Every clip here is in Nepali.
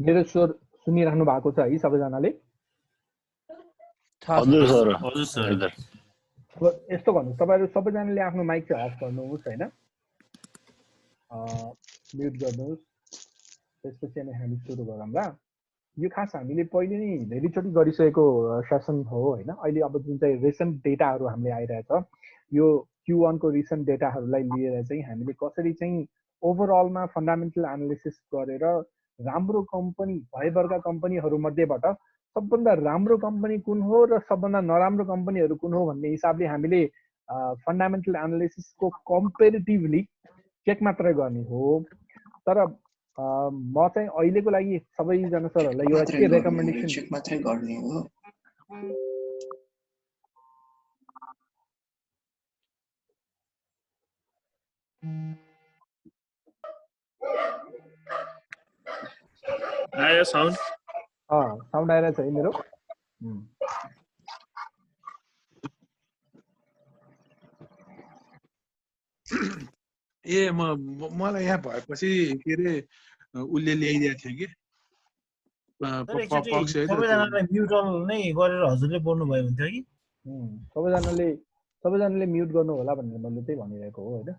मेरो स्वर सुनिराख्नु भएको छ है सबैजनाले? हजुर सर। हजुर सर। अब यस्तो गर्नु, तपाईहरु सबैजनाले आफ्नो माइक चाहिँ अफ गर्नुहोस् हैन, म्युट गर्नुहोस्, त्यसपछि अनि हामी सुरु गरौँला। यो खास हामीले पहिले नै धेरैचोटि गरिसकेको सेसन हो हैन। अहिले अब जुन चाहिँ रिसेन्ट डेटाहरु हामीले आइरहेछ, यो Q1 को रिसेन्ट डेटाहरुलाई लिएर चाहिँ हामीले कसरी चाहिँ ओभरअलमा फन्डामेन्टल एनालिसिस गरेर राम्रो कम्पनी भएभरका कम्पनीहरु मध्येबाट सबभन्दा राम्रो कम्पनी कुन हो र सबभन्दा नराम्रो कम्पनीहरु कुन हो भन्ने हिसाबले हामीले फन्डामेन्टल एनालिसिसको कम्पेरिटिभली चेक मात्रै गर्ने हो। तर म चाहिँ अहिलेको लागि सबैजना सरहरुलाई एउटा के रेकमेन्डेसन चेक मात्रै गर्ने हो। आयो साउन्ड? साउन्ड आइरहेछ है मेरो? ए मलाई यहाँ भएपछि के रे उले ल्याइदिएको थियो कि पक्ष है। सबैजनालाई म्युटल नै गरेर हजुरले बोल्नु भयो हुन्थ्यो कि? सबैजनाले म्युट गर्नु होला भनेर मैले त्यही भनिरहेको हो हैन।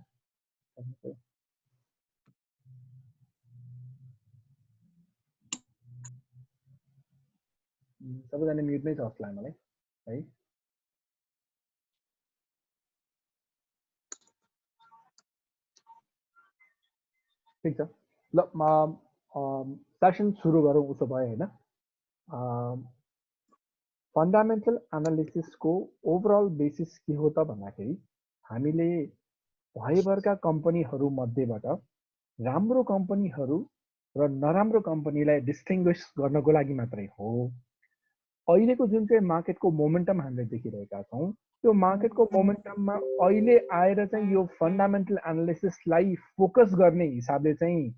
सबैजना म्युट नै छ जस्तो लाग्यो मलाई है। ठीक छ, ल म सेसन सुरु गरौँ उसो भए हैन। फन्डामेन्टल एनालिसिसको ओभरअल बेसिस के हो त भन्दाखेरि हामीले भएभरका कम्पनीहरु मध्येबाट राम्रो कम्पनीहरु र नराम्रो कम्पनीलाई डिस्टिङ्ग्विश गर्नको लागि मात्रै हो। अहिलेको जुन चाहिँ मार्केटको मोमेन्टम हामीले देखिरहेका छौं, त्यो मार्केटको मोमेन्टममा अहिले आएर चाहिँ यो फन्डामेन्टल एनालिसिसलाई फोकस गर्ने हिसाबले चाहिँ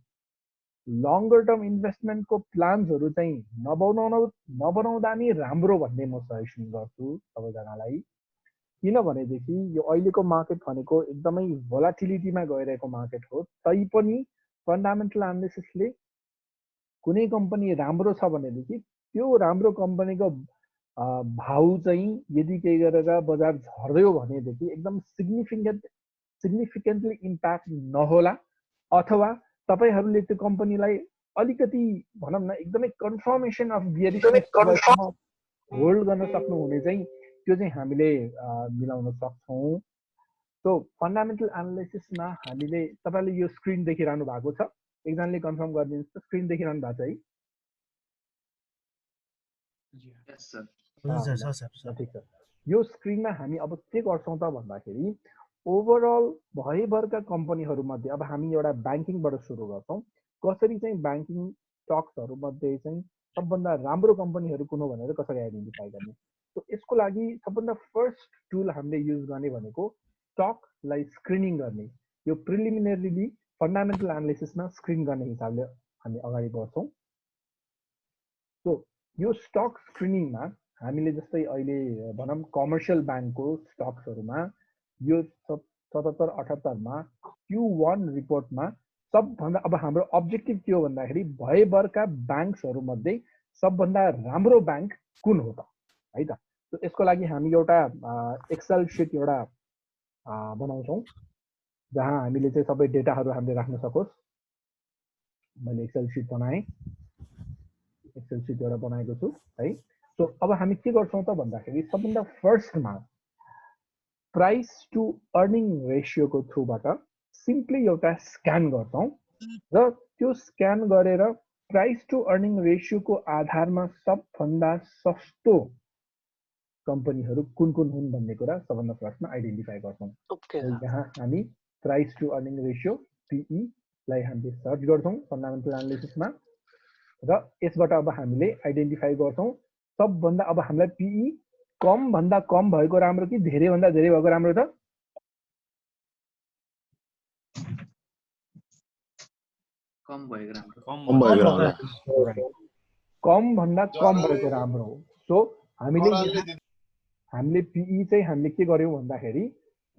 लङ्गर टर्म इन्भेस्टमेन्टको प्लान्सहरु चाहिँ नबनाउँदा नि राम्रो भन्ने म सजेसन गर्छु सबैजनालाई। किनभनेदेखि यो अहिलेको मार्केट भनेको एकदमै भोलाटिलिटीमा गइरहेको मार्केट हो। तैपनि फन्डामेन्टल एनालिसिसले कुनै कम्पनी राम्रो छ भनेदेखि त्यो राम्रो कम्पनीको भाउ चाहिँ यदि केही गरेर बजार झर्यो भनेदेखि एकदम सिग्निफिकेन्टली इम्प्याक्ट नहोला, अथवा तपाईहरुले त्यो कम्पनीलाई अलिकति भनौं न एकदमै कन्फर्मेसन अफ बियरिश होल्ड गर्न सक्नु हुने चाहिँ त्यो चाहिँ हामीले मिलाउन सक्छौं। सो फन्डामेन्टल एनालिसिसमा हामीले तपाईले यो स्क्रिन देखिरहनु भएको छ? एकजनाले कन्फर्म गरिदिनुस् त, स्क्रिन देखिरहनु भएको छ है? यस सर। ठीक छ। यो स्क्रिनमा हामी अब के गर्छौं त भन्दाखेरि ओभरअल भएभरका कम्पनीहरु मध्ये अब हामी एउटा ब्याङ्किङबाट सुरु गर्छौं। कसरी चाहिँ ब्याङ्किङ स्टक्सहरु मध्ये चाहिँ सबभन्दा राम्रो कम्पनीहरु कुन हो भनेर कसरी आइडेन्टिफाई गर्ने। सो यसको लागि सबभन्दा फर्स्ट टुल हामीले युज गर्ने भनेको स्टकलाई स्क्रिनिङ गर्ने। यो प्रिलिमिनरीली फन्डामेन्टल एनालिसिसमा स्क्रिन गर्ने हिसाबले हामी अगाडि बढ्छौं। सो यो स्टक स्क्रिनिङमा हामीले जस्तै अहिले भनौं कमर्शियल ब्याङ्कको स्टक्सहरुमा यो 77-78 मा Q1 रिपोर्टमा सबभन्दा अब हाम्रो अब्जेक्टिभ के हो भन्दाखेरि भएभरका ब्याङ्क्सहरु मध्ये सबभन्दा राम्रो ब्याङ्क कुन हो त है त। सो यसको लागि हामी एउटा एक्सेल सिट एउटा बनाउँछौं जहाँ हामीले चाहिँ सबै डेटाहरु हामीले राख्न सकोस्। मैले एक्सेल सिट बनाएँ, एक्सेल सिट एउटा बनाएको छु है। सो अब हामी के गर्छौं त भन्दाखेरि सबभन्दा फर्स्टमा प्राइस टु अर्निङ रेशियोको थ्रुबाट सिम्पली एउटा स्क्यान गर्छौं र त्यो स्क्यान गरेर प्राइस टु अर्निङ रेशियोको आधारमा सबभन्दा सस्तो कम्पनीहरु कुन कुन हुन् भन्ने कुरा सबभन्दा फर्स्टमा आइडेन्टिफाई गर्छौं। यहाँ हामी price to earning ratio PE लाई हामीले सर्च गर्छौं फन्डामेन्टल एनालिसिसमा र यसबाट अब हामीले आइडेन्टिफाई गर्छौं सबभन्दा अब हामीलाई PE कम भन्दा कम भएको राम्रो कि धेरै भन्दा धेरै भएको राम्रो त? कम भएको राम्रो। कम भन्दा कम भएको राम्रो हो। सो हामीले PE चाहिँ हामीले के गर्यौं भन्दाखेरि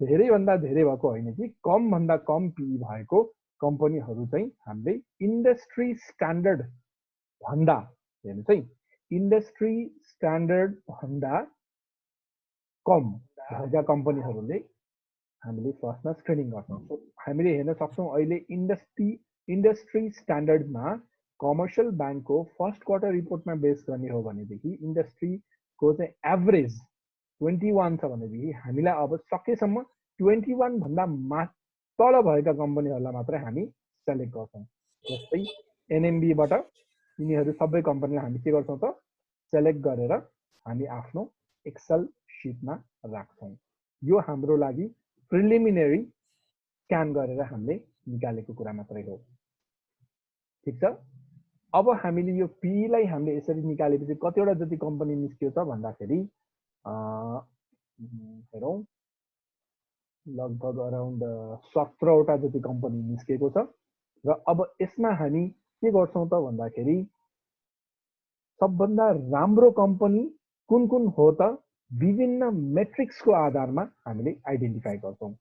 धेरै भन्दा धेरै भएको होइन कि कम भन्दा कम PE भएको कम्पनीहरु चाहिँ हामीले इन्डस्ट्री स्ट्यान्डर्ड भन्दा हेर्नुस् है इन्डस्ट्री स्ट्यान्डर्ड भन्दा कम भएका कम्पनीहरूले हामीले फर्स्टमा स्क्रिनिङ गर्छौँ। सो हामीले हेर्न सक्छौँ अहिले इन्डस्ट्री स्ट्यान्डर्डमा कमर्सियल ब्याङ्कको फर्स्ट क्वार्टर रिपोर्टमा बेस गर्ने हो भनेदेखि इन्डस्ट्रीको चाहिँ एभरेज 21 छ भनेदेखि हामीलाई अब सकेसम्म 21 भन्दा तल भएका कम्पनीहरूलाई मात्रै हामी सेलेक्ट गर्छौँ। जस्तै एनएमबीबाट यिनीहरू सबै कम्पनीलाई हामी के गर्छौँ त सेलेक्ट गरेर हामी आफ्नो एक्सेल सिटमा राख्छौँ। यो हाम्रो लागि प्रिलिमिनरी स्क्यान गरेर हामीले निकालेको कुरा मात्रै हो। ठिक छ, अब हामीले यो पीलाई हामीले यसरी निकालेपछि कतिवटा जति कम्पनी निस्क्यो त भन्दाखेरि हेरौँ लगभग अराउन्ड 17वटा जति कम्पनी निस्केको छ। र अब यसमा हामी के गर्छौँ त भन्दाखेरि सबभन्दा राम्रो कम्पनी कुन कुन हो त विभिन्न मेट्रिक्सको आधारमा हामीले आइडेन्टिफाई गर्छौँ।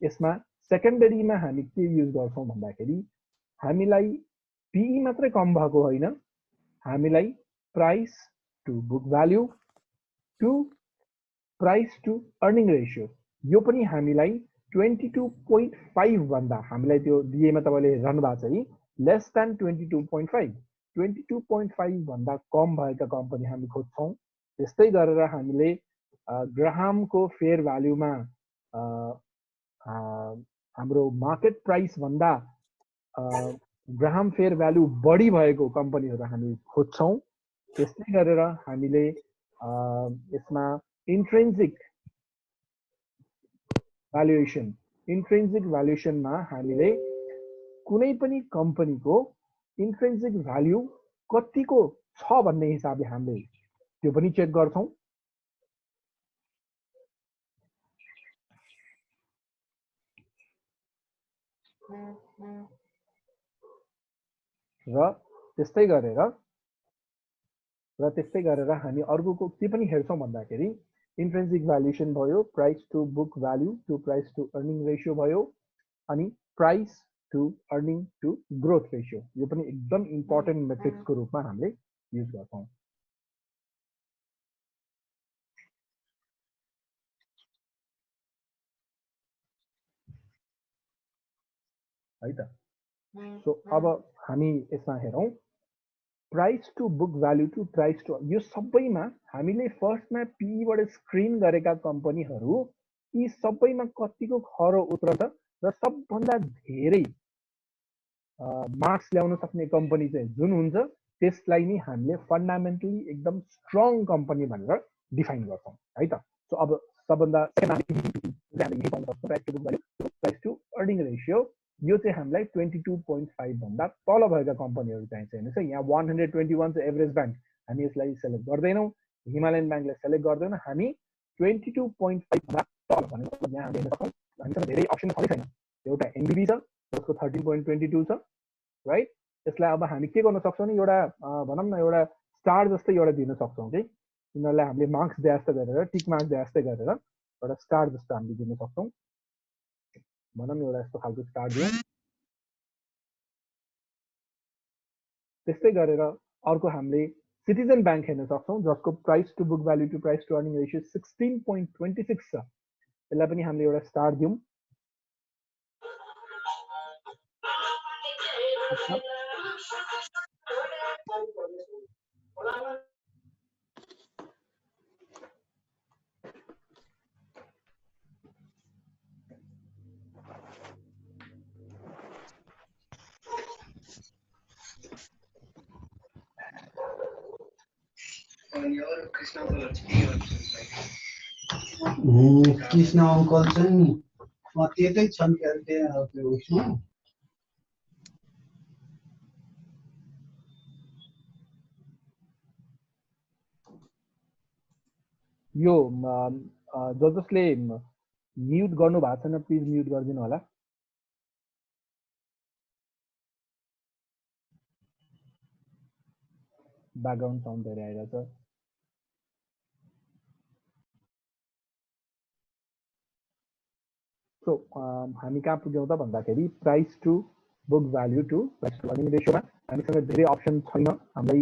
यसमा सेकेन्डरीमा हामी के युज गर्छौँ भन्दाखेरि हामीलाई पीई मात्रै कम भएको होइन, हामीलाई price to book value to price to earning ratio यो पनि हामीलाई 22.5 भन्दा हामीलाई त्यो दिएमा तपाईँले हेर्नु भएको छ है लेस देन 22.5 22.5 भन्दा कम भएका कम्पनी हामी खोज्छौँ। त्यस्तै गरेर हामीले ग्राहमको फेयर भ्याल्युमा हाम्रो मार्केट प्राइस भन्दा ग्राहम फेयर भ्याल्यु बढी भएको कम्पनीहरू हामी खोज्छौँ। त्यस्तै गरेर हामीले यसमा इन्ट्रेन्सिक भ्यालुएसनमा हामीले कुनै पनि कम्पनीको इन्ट्रेन्सिक भ्याल्यु कतिको छ भन्ने हिसाबले हामीले त्यो पनि चेक गर्छौँ। र त्यस्तै गरेर हामी अर्कोको के पनि हेर्छौँ भन्दाखेरि इन्ट्रेन्सिक भ्यालुएसन भयो, price to book value to price to earning ratio भयो, अनि price to earning to growth ratio यो पनि एकदम इम्पोर्टेन्ट मेट्रिक्सको रूपमा हामीले युज गर्छौँ है त। सो अब हामी यसमा हेरौँ price to book value to price to यो सबैमा हामीले फर्स्टमा पीबाट स्क्रिन गरेका कम्पनीहरू यी सबैमा कतिको खरो उत्रछ र सबभन्दा धेरै मार्क्स ल्याउन सक्ने कम्पनी चाहिँ जुन हुन्छ त्यसलाई नै हामीले फन्डामेन्टली एकदम स्ट्रङ कम्पनी भनेर डिफाइन गर्छौँ है त। सो अब सबभन्दा प्राइस टु अर्निङ रेसियो यो चाहिँ हामीलाई 22.5 भन्दा तल भएका कम्पनीहरू चाहिन्छ। हेर्नुहोस् है यहाँ 121 चाहिँ एभरेज ब्याङ्क हामी यसलाई सेलेक्ट गर्दैनौँ, हिमालयन ब्याङ्कलाई सेलेक्ट गर्दैनौँ, हामी 22.5 भन्दा तल भनेको यहाँ हेर्न सक्छौँ। हामीसँग धेरै अप्सन छँदै छैन, एउटा एनबिबी छ जसको 13.22 छ राइट। यसलाई अब हामी के गर्न सक्छौँ नि एउटा भनौँ न एउटा स्टार जस्तै एउटा दिन सक्छौँ कि यिनीहरूलाई हामीले मार्क्स दिए जस्तो गरेर टिक मार्क्स दिए जस्तै गरेर एउटा स्टार जस्तो हामीले दिन सक्छौँ। भनौँ एउटा यस्तो खालको स्टार दियौँ। त्यस्तै गरेर अर्को हामीले सिटिजन ब्याङ्क हेर्न सक्छौँ जसको price to book value to price to earning ratio 16.26 छ। यसलाई पनि हामीले एउटा स्टार दियौँ। कृष्ण अङ्कल चाहिँ नि त्यतै छन् त्यो उसमा यो जसले म्युट गर्नु भएको छैन प्लिज म्युट गरिदिनु होला। ब्याकग्राउन्ड साउन्ड धेरै आइरहेछ। सो हामी कहाँ पुग्यौँ त भन्दाखेरि price to book value to price to earning रेसियोमा हामीसँग धेरै अप्सन छैन। हामीलाई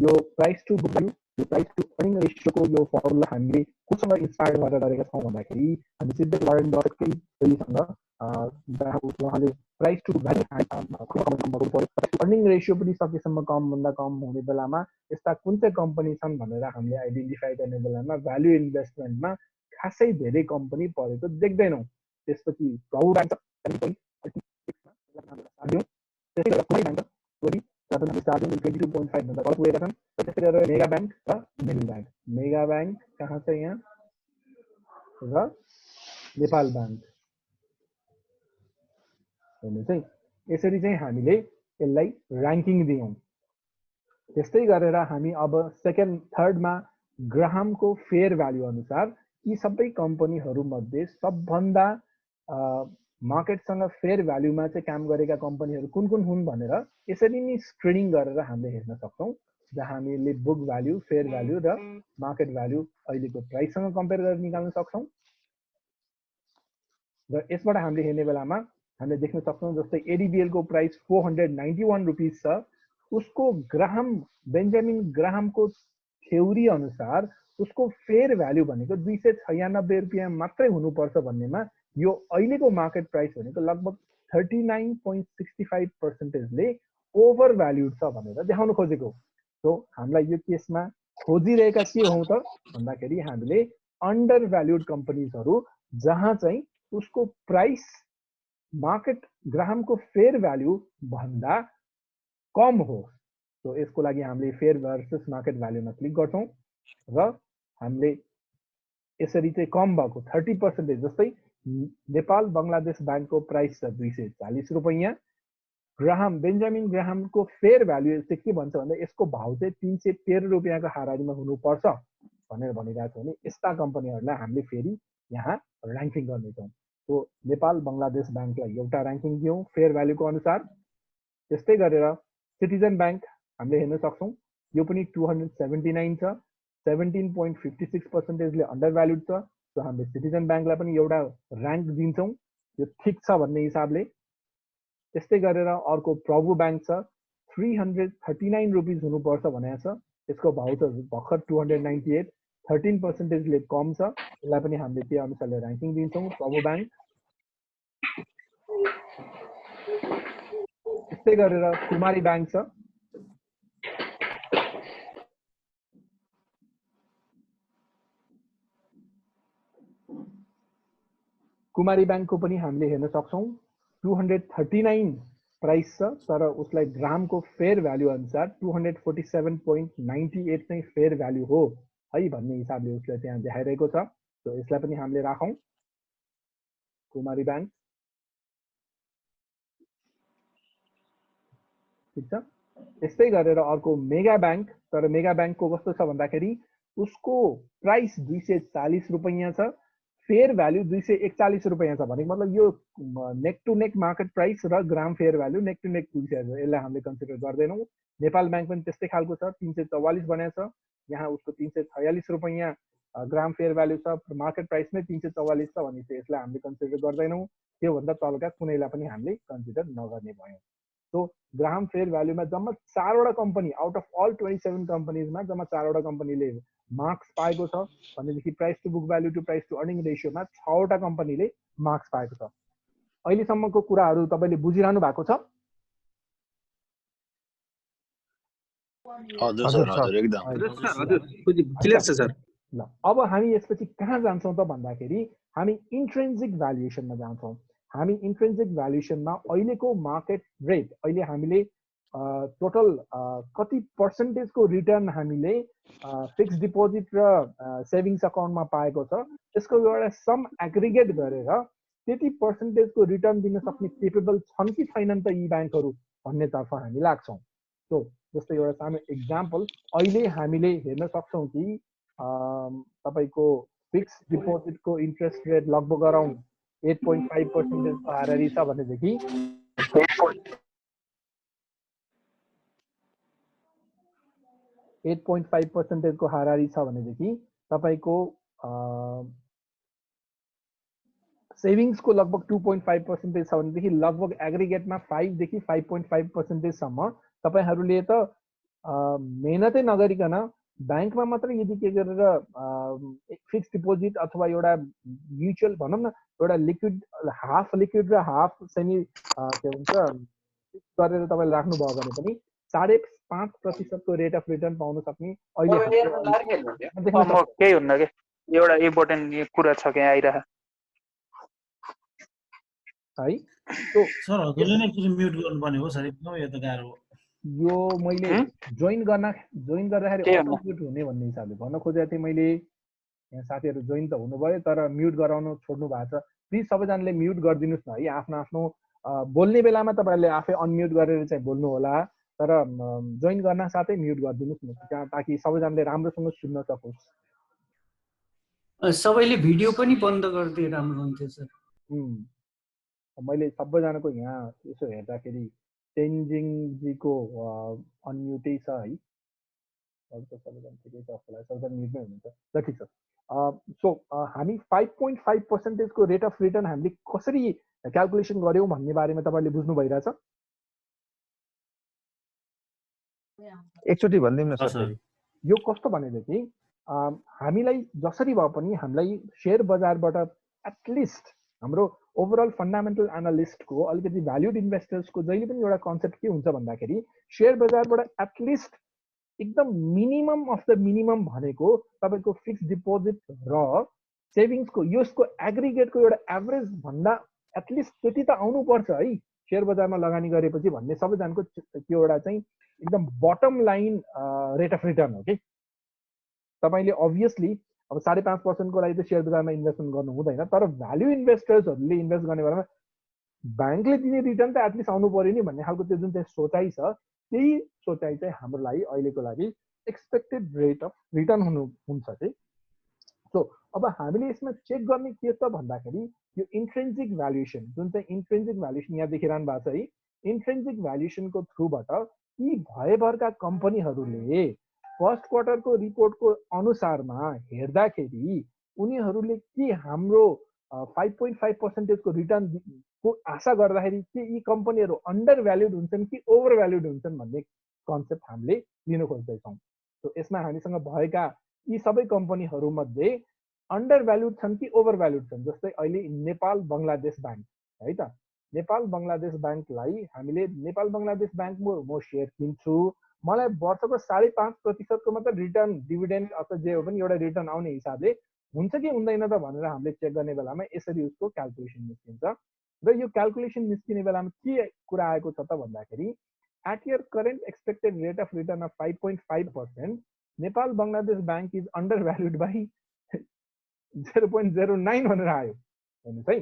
यो प्राइस टु बुक भ्याल्यु, यो प्राइस टु अर्निङ रेसियोको यो फर्मुला हामीले कोसँग इन्स्पायर गरेर गरेका छौँ भन्दाखेरि हामी सिधै वारेन बफेटकै जोलीसँग उहाँले price to value earning ratio पनि सकेसम्म कमभन्दा कम हुने बेलामा यस्ता कुन चाहिँ कम्पनी छन् भनेर हामीले आइडेन्टिफाई गर्ने बेलामा भ्याल्यु इन्भेस्टमेन्टमा खासै धेरै कम्पनी परेको देख्दैनौँ। त्यसपछि प्रभु ब्याङ्क मेगा ब्याङ्क र मिडल ब्याङ्क। मेगा ब्याङ्क कहाँ छ यहाँ र नेपाल ब्याङ्क हेर्नु चाहिँ यसरी चाहिँ हामीले यसलाई र्याङ्किङ दियौँ। त्यस्तै गरेर हामी अब सेकेन्ड थर्डमा ग्राहमको फेयर भ्याल्यु अनुसार यी सबै कम्पनीहरूमध्ये सबभन्दा मार्केटसँग फेयर भ्याल्युमा चाहिँ काम गरेका कम्पनीहरू कुन कुन हुन् भनेर यसरी नै स्क्रिनिङ गरेर हामीले हेर्न सक्छौँ, जहाँ हामीले बुक भ्याल्यु, फेयर भ्याल्यु र मार्केट भ्याल्यु अहिलेको प्राइससँग कम्पेयर गरेर निकाल्न सक्छौँ। र यसबाट हामीले हेर्ने बेलामा हामीले देख्न सक्छौँ जस्तै एडिबिएलको प्राइस 491 रुपिस छ। उसको बेन्जामिन ग्राहमको थ्योरी अनुसार उसको फेयर भ्याल्यु भनेको 296 रुपियाँ मात्रै हुनुपर्छ भन्नेमा यो अहिलेको मार्केट प्राइस भनेको लगभग 39.65%ले ओभर भ्याल्युड छ भनेर देखाउन खोजेको। सो हामीलाई यो केसमा खोजिरहेका के हौँ त भन्दाखेरि हामीले अन्डर भ्याल्युड कम्पनीजहरू जहाँ चाहिँ उसको प्राइस मार्केट ग्राहमको फेयर भ्याल्यु भन्दा कम हो। सो यसको लागि हामीले फेयर भर्सेस मार्केट भ्याल्युमा क्लिक गर्छौँ र हामीले यसरी चाहिँ कम भएको 30% जस्तै नेपाल बङ्गलादेश ब्याङ्कको प्राइस छ 240 रुपैयाँ। बेन्जामिन ग्राहमको फेयर भ्याल्यु चाहिँ के भन्छ भन्दा यसको भाउ चाहिँ 313 रुपियाँको हाराहारीमा हुनुपर्छ भनेर भनिरहेको छ भने यस्ता कम्पनीहरूलाई हामीले फेरि यहाँ र्याङ्किङ गर्नेछौँ। सो नेपाल बङ्गलादेश ब्याङ्कलाई एउटा र्याङ्किङ दियौँ फेयर भ्याल्युको अनुसार। त्यस्तै गरेर सिटिजन ब्याङ्क हामीले हेर्न सक्छौँ, यो पनि 279 छ, 17.56%ले अन्डर भ्याल्युड छ। सो हामीले सिटिजन ब्याङ्कलाई पनि एउटा र्याङ्क दिन्छौँ, यो ठिक छ भन्ने हिसाबले। त्यस्तै गरेर अर्को प्रभु ब्याङ्क छ, 339 रुपिस हुनुपर्छ भनेको छ, यसको भाउ त भर्खर 298, 13%ले कम छ, यसलाई पनि हामीले त्यो अनुसारले र्याङ्किङ दिन्छौँ प्रभु ब्याङ्क। त्यस्तै गरेर कुमारी ब्याङ्क छ, कुमारी ब्याङ्कको पनि हामीले हेर्न सक्छौँ 239 प्राइस छ, तर उसलाई ग्रामको फेयर भ्याल्यु अनुसार 247.98 चाहिँ फेयर भ्याल्यु हो है भन्ने हिसाबले उसले त्यहाँ देखाइरहेको छ। सो यसलाई पनि हामीले राखौँ कुमारी ब्याङ्क। ठिक छ। त्यस्तै गरेर अर्को मेगा ब्याङ्क, तर मेगा ब्याङ्कको कस्तो छ भन्दाखेरि उसको प्राइस 240 रुपैयाँ छ, फेयर भ्याल्यु 241 रुपैयाँ छ भनेको मतलब यो नेक टु नेक मार्केट प्राइस र ग्राम फेयर भ्याल्यु नेक टु नेक पुगिसकेको छ, यसलाई हामीले कन्सिडर गर्दैनौँ। नेपाल ब्याङ्क पनि त्यस्तै खालको छ, 344 भनेको छ, यहाँ उसको 346 रुपैयाँ ग्राम फेयर भ्याल्यु छ, मार्केट प्राइस नै 344 छ भनेपछि यसलाई हामीले कन्सिडर गर्दैनौँ। त्योभन्दा तलका कुनैलाई पनि हामीले कन्सिडर नगर्ने भयौँ। सो ग्राम फेयर भ्याल्युमा जम्मा 4वटा कम्पनी आउट अफ अल 27 कम्पनीजमा जम्मा 4वटा कम्पनीले मार्क्स पाएको छ भनेदेखि price to book value to price to earning रेसियोमा 6वटा कम्पनीले मार्क्स पाएको छ। अहिलेसम्मको कुराहरू तपाईँले बुझिरहनु भएको छ? हजुर सर, हजुर एकदम। हजुर क्लियर छ सर। ल अब हामी यसपछि कहाँ जान्छौँ त भन्दाखेरि हामी इन्ट्रेन्सिक भ्यालुएसनमा जान्छौँ। हामी इन्ट्रेन्सिक भ्यालुएसनमा अहिलेको मार्केट रेट, अहिले हामीले टोटल कति पर्सेन्टेजको रिटर्न हामीले फिक्स डिपोजिट र सेभिङ्स अकाउन्टमा पाएको छ त्यसको एउटा सम एग्रिगेट गरेर त्यति पर्सेन्टेजको रिटर्न दिन सक्ने केपेबल छन् कि छैनन् त यी ब्याङ्कहरू भन्नेतर्फ हामी लाग्छौँ। सो जस्तै एउटा सानो इक्जाम्पल, अहिले हामीले हेर्न सक्छौँ कि तपाईँको फिक्स डिपोजिटको इन्ट्रेस्ट रेट लगभग अराउन्ड 8.5% हाराहारी छ भनेदेखि 8.5% हाराहारी छ भनेदेखि तपाईँको सेभिङ्सको लगभग 2.5% छ भनेदेखि लगभग एग्रिगेटमा 5 देखि 5.5% सम्म तपाईहरूले त मेहनतै नगरिकन ब्याङ्कमा मात्र यदि के गरेर फिक्स डिपोजिट अथवा एउटा म्युचुअल भनौँ न एउटा लिक्विड हाफ लिक्विड र हाफ सेमी के भन्छ गरेर तपाईँले राख्नुभयो भने पनि 5.5% को रेट अफ रिटर्न पाउन सक्ने अहिले केही हुन्न के एउटा इम्पोर्टेन्ट कुरा छ के आइरह है सर हजुरले नै एकचोटि म्युट गर्नुपर्ने हो सर एकदम यो त गाह्रो हो यो मैले जोइन गर्दाखेरि अटोम्युट हुने भन्ने हिसाबले भन्न खोजेको थिएँ मैले यहाँ साथीहरू जोइन त हुनुभयो तर म्युट गराउन छोड्नु भएको छ प्लिज सबैजनाले म्युट गरिदिनुहोस् न है आफ्नो आफ्नो बोल्ने बेलामा तपाईँहरूले आफै अनम्युट गरेर चाहिँ बोल्नु होला तर जोइन गर्न साथै म्युट गरिदिनुहोस् न ताकि सबैजनाले राम्रोसँग सुन्न सकोस् सबैले भिडियो पनि बन्द गरिदिए राम्रो हुन्थ्यो सर मैले सबैजनाको यहाँ यसो हेर्दाखेरि तेन्जिङजीको अनम्युटै छ है अरू त सबैजना ठिकै छ होला सबैजना म्युटमै हुनुहुन्छ ल ठिक छ सो हामी 5.5% को रेट अफ रिटर्न हामीले कसरी क्यालकुलेसन गर्यौँ भन्ने बारेमा तपाईँले बुझ्नु भइरहेछ एकचोटि भनिदिनु न सर यो कस्तो भनेदेखि हामीलाई जसरी भए पनि हामीलाई शेयर बजारबाट एटलिस्ट हाम्रो ओभरअल फन्डामेन्टल एनालिस्टको अलिकति भ्याल्युड इन्भेस्टर्सको जहिले पनि एउटा कन्सेप्ट के हुन्छ भन्दाखेरि शेयर बजारबाट एटलिस्ट एकदम मिनिमम अफ द मिनिमम भनेको तपाईँको फिक्स डिपोजिट र सेभिङ्सको यसको एग्रिगेटको एउटा एभरेज भन्दा एटलिस्ट त्यति त आउनुपर्छ है शेयर बजारमा लगानी गरेपछि भन्ने सबैजनाको त्यो एउटा चाहिँ एकदम bottom line rate of return हो कि तपाईँले अभियसली अब 5.5% को लागि त शेयर बजारमा इन्भेस्टमेन्ट गर्नु हुँदैन तर भ्याल्यु इन्भेस्टर्सहरूले इन्भेस्ट गर्ने बेलामा ब्याङ्कले दिने रिटर्न त एटलिस्ट आउनु पर्यो नि भन्ने खालको त्यो जुन चाहिँ सोचाइ छ त्यही सोचाइ चाहिँ हाम्रो लागि अहिलेको लागि एक्सपेक्टेड रेट अफ रिटर्न हुन्छ कि सो अब हामीले यसमा चेक गर्ने के त भन्दाखेरि यो इन्ट्रेन्सिक भ्यालुएसन जुन चाहिँ इन्ट्रेन्सिक भ्यालुएसन यहाँ देखिरहनु भएको छ है इन्ट्रेन्सिक भ्यालुएसनको थ्रुबाट यी भएभरका कम्पनीहरूले फर्स्ट क्वार्टरको रिपोर्टको अनुसारमा हेर्दाखेरि उनीहरूले के हाम्रो 5.5% को रिटर्नको आशा गर्दाखेरि के यी कम्पनीहरू अन्डर भ्याल्युड हुन्छन् कि ओभर भ्याल्युड हुन्छन् भन्ने कन्सेप्ट हामीले लिन खोज्दैछौँ सो यसमा हामीसँग भएका यी सबै कम्पनीहरूमध्ये अन्डर भ्याल्युड छन् कि ओभर भ्याल्युड छन् जस्तै अहिले नेपाल बङ्गलादेश ब्याङ्क है त नेपाल बङ्गलादेश ब्याङ्कलाई हामीले नेपाल बङ्गलादेश ब्याङ्क म सेयर किन्छु मलाई वर्षको 5.5% को मात्र रिटर्न डिभिडेन्ड अथवा जे हो पनि एउटा रिटर्न आउने हिसाबले हुन्छ कि हुँदैन त भनेर हामीले चेक गर्ने बेलामा यसरी उसको क्यालकुलेसन निस्किन्छ र यो क्यालकुलेसन निस्किने बेलामा के कुरा आएको छ त भन्दाखेरि at your current expected rate of return of 5.5% Nepal Bangladesh bank is undervalued by 0.09 भनेर आयो हेर्नुहोस् है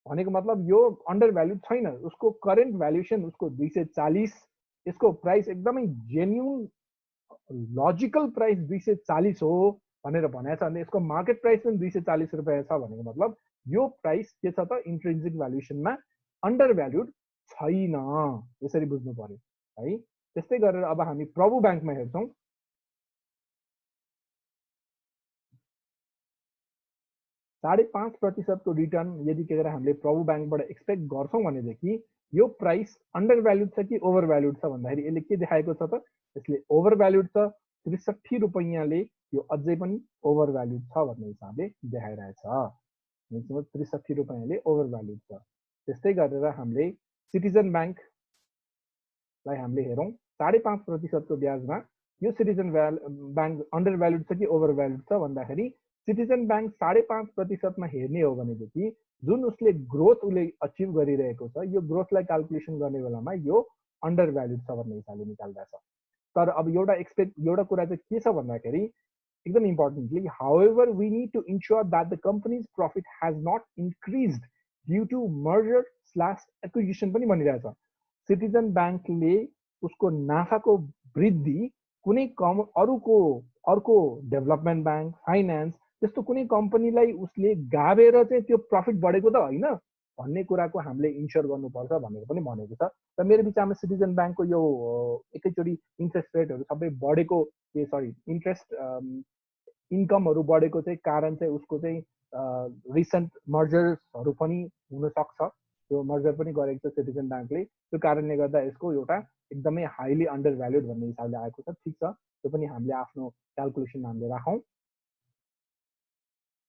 भनेको मतलब यो अन्डर भ्याल्युड छैन उसको करेन्ट भ्यालुएसन उसको 240 यसको प्राइस एकदमै जेन्युन लजिकल प्राइस 240 हो भनेर भनेको छ भने यसको मार्केट प्राइस पनि 240 रुपियाँ छ भनेको मतलब यो प्राइस के छ त इन्ट्रिन्सिक भ्यालुएसनमा अन्डर भ्याल्युड छैन यसरी बुझ्नु पर्यो है त्यस्तै गरेर अब हामी प्रभु ब्याङ्कमा हेर्छौँ 5.5% को रिटर्न यदि के गरेर हामीले प्रभु ब्याङ्कबाट एक्सपेक्ट गर्छौँ भनेदेखि यो प्राइस अन्डर भ्याल्युड छ कि ओभर भ्याल्युड छ भन्दाखेरि यसले के देखाएको छ त यसले ओभर भ्याल्युड छ 63 रुपैयाँले यो अझै पनि ओभर भ्याल्युड छ भन्ने हिसाबले देखाइरहेछ 63 रुपैयाँले ओभर भ्याल्युड छ त्यस्तै गरेर हामीले सिटिजन ब्याङ्कलाई हामीले हेरौँ 5.5% को ब्याजमा यो सिटिजन ब्याङ्क अन्डर भ्याल्युड छ कि ओभर भ्याल्युड छ भन्दाखेरि सिटिजन ब्याङ्क 5.5% मा हेर्ने हो भनेदेखि जुन उसले ग्रोथ उसले अचिभ गरिरहेको छ यो ग्रोथलाई क्यालकुलेसन गर्ने बेलामा यो अन्डर भ्याल्युड छ भन्ने हिसाबले निकाल्दैछ तर अब एउटा कुरा चाहिँ के छ भन्दाखेरि एकदम importantly however we need to ensure that the company's profit has not increased due to merger acquisition पनि भनिरहेछ सिटिजन ब्याङ्कले उसको नाफाको वृद्धि कुनै अर्को डेभलपमेन्ट ब्याङ्क फाइनान्स त्यस्तो कुनै कम्पनीलाई उसले गाभेर चाहिँ त्यो प्रफिट बढेको त होइन भन्ने कुराको हामीले इन्स्योर गर्नुपर्छ भनेर पनि भनेको छ र मेरो विचारमा सिटिजन ब्याङ्कको यो एकैचोटि इन्ट्रेस्ट रेटहरू सबै बढेको इन्ट्रेस्ट इन्कमहरू बढेको चाहिँ कारण चाहिँ उसको चाहिँ रिसेन्ट मर्जर्सहरू पनि हुन सक्छ। त्यो मर्जर पनि गरेको छ सिटिजन ब्याङ्कले, त्यो कारणले गर्दा यसको एउटा एकदमै हाइली अन्डर भ्याल्युड भन्ने हिसाबले आएको छ। ठिक छ, त्यो पनि हामीले आफ्नो क्यालकुलेसन हामीले राखौँ।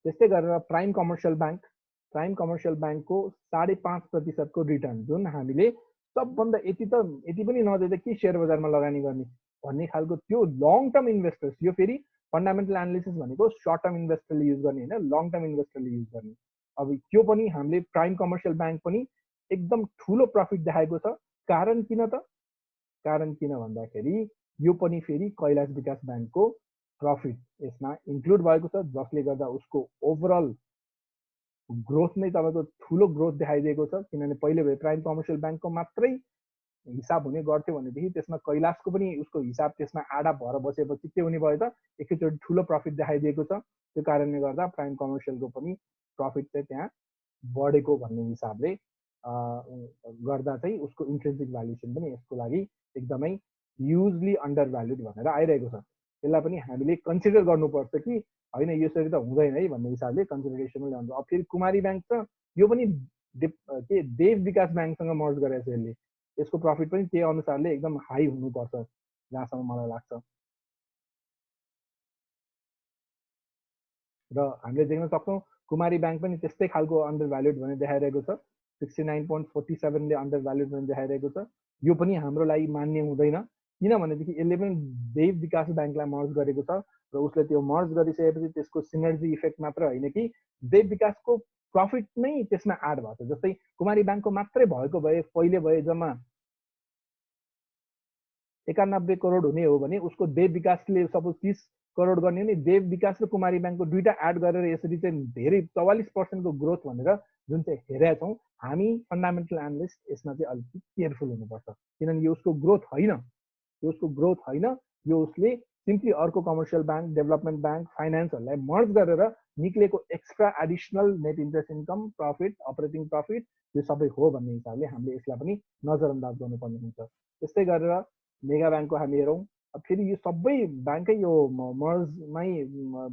त्यस्तै गरेर प्राइम कमर्सियल ब्याङ्कको 5.5% रिटर्न, जुन हामीले सबभन्दा यति पनि नदिँदा के सेयर बजारमा लगानी गर्ने भन्ने खालको त्यो लङ टर्म इन्भेस्टर्स, यो फेरि फन्डामेन्टल एनालिसिस भनेको सर्ट टर्म इन्भेस्टरले युज गर्ने होइन, लङ टर्म इन्भेस्टरले युज गर्ने। अब त्यो पनि हामीले प्राइम कमर्सियल ब्याङ्क पनि एकदम ठुलो प्रफिट देखाएको छ। कारण किन भन्दाखेरि यो पनि फेरि कैलाश विकास ब्याङ्कको प्रफिट यसमा इन्क्लुड भएको छ, जसले गर्दा उसको ओभरअल ग्रोथ नै तपाईँको ठुलो ग्रोथ देखाइदिएको छ। किनभने पहिले भए प्राइम कमर्सियल ब्याङ्कको मात्रै हिसाब हुने गर्थ्यो भनेदेखि त्यसमा कैलाशको पनि उसको हिसाब त्यसमा आधा भएर बसेपछि के हुने भयो त, एकैचोटि ठुलो प्रफिट देखाइदिएको छ। त्यो कारणले गर्दा प्राइम कमर्सियलको पनि प्रफिट चाहिँ त्यहाँ बढेको भन्ने हिसाबले गर्दा चाहिँ उसको इन्ट्रेन्सिक भ्यालुएसन पनि यसको लागि एकदमै ह्युजली अन्डर भ्याल्युड भनेर आइरहेको छ। यसलाई पनि हामीले कन्सिडर गर्नुपर्छ कि होइन यसरी त हुँदैन है भन्ने हिसाबले कन्सिडरेसनमा ल्याउँछ। अब फेरि कुमारी ब्याङ्क छ, यो पनि देव विकास ब्याङ्कसँग मर्ज गरेको छ यसले, यसको प्रफिट पनि त्यही अनुसारले एकदम हाई हुनुपर्छ जहाँसम्म मलाई लाग्छ। र हामीले देख्न सक्छौँ कुमारी ब्याङ्क पनि त्यस्तै खालको अन्डर भ्याल्युड भने देखाइरहेको छ, 69.47ले अन्डर भ्याल्युड भने देखाइरहेको छ। यो पनि हाम्रो लागि मान्य हुँदैन, किनभनेदेखि यसले पनि देव विकास ब्याङ्कलाई मर्ज गरेको छ र उसले त्यो मर्ज गरिसकेपछि त्यसको सिनर्जी इफेक्ट मात्र होइन कि देव विकासको प्रफिट नै त्यसमा एड भएको छ। जस्तै कुमारी ब्याङ्कको मात्रै भएको भए पहिले भए जम्मा 91 करोड हुने हो भने उसको देव विकासले सपोज 30 करोड गर्ने हो नि, देव विकास र कुमारी ब्याङ्कको दुईटा एड गरेर यसरी चाहिँ धेरै 44%को ग्रोथ भनेर जुन चाहिँ हेरेका छौँ हामी फन्डामेन्टल एनालिस्ट, यसमा चाहिँ अलिकति केयरफुल हुनुपर्छ। किनभने यो उसको ग्रोथ होइन, यो उसले सिम्पली अर्को कमर्सियल ब्याङ्क, डेभलपमेन्ट ब्याङ्क, फाइनेन्सहरूलाई मर्ज गरेर निक्लेको extra additional net interest income, profit, operating profit यो सबै हो भन्ने हिसाबले हामीले यसलाई पनि नजरअन्दाज गर्नुपर्ने हुन्छ। त्यस्तै गरेर मेगा ब्याङ्कको हामी हेरौँ, फेरि यो सबै ब्याङ्कै यो मर्जमै